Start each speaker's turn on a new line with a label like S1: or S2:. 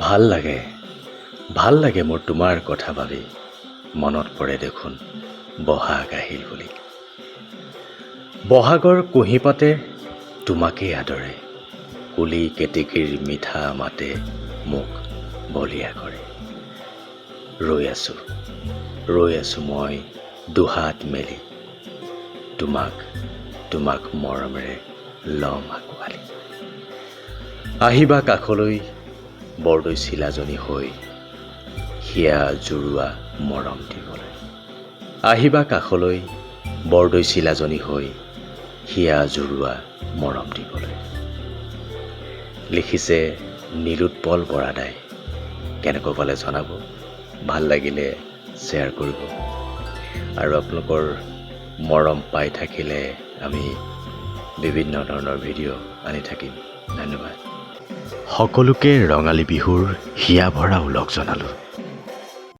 S1: ভাল লাগে মোৰ তোমাৰ কথা ভাবি মনত পৰে দেখোন বহাগ আহিল বুলি বহাগৰ কুঁহিপাতে তোমাকেই আদৰে কুলি কেতেকীৰ মিঠা মাতে মোক বলিয়া কৰে ৰৈ আছো মই দুহাত মেলি তোমাক মৰমেৰে লম আঁকোৱালি আহিবা কাষলৈ বৰদৈ চিলাজনী হৈ হিয়া জুৰুৱা মৰম দিবলৈ আহিবা কাষলৈ বৰদৈ চিলাজনী হৈ হিয়া জুৰুৱা মৰম দিবলৈ লিখিছে নীলোৎপল বৰাদাই কেনেকৈ পালে জনাব ভাল লাগিলে শ্বেয়াৰ কৰিব আৰু আপোনালোকৰ মৰম পাই থাকিলে আমি বিভিন্ন ধৰণৰ ভিডিঅ' আনি থাকিম ধন্যবাদ সকলোকে ৰঙালী বিহুৰ হিয়া ভৰা ওলগ জনালোঁ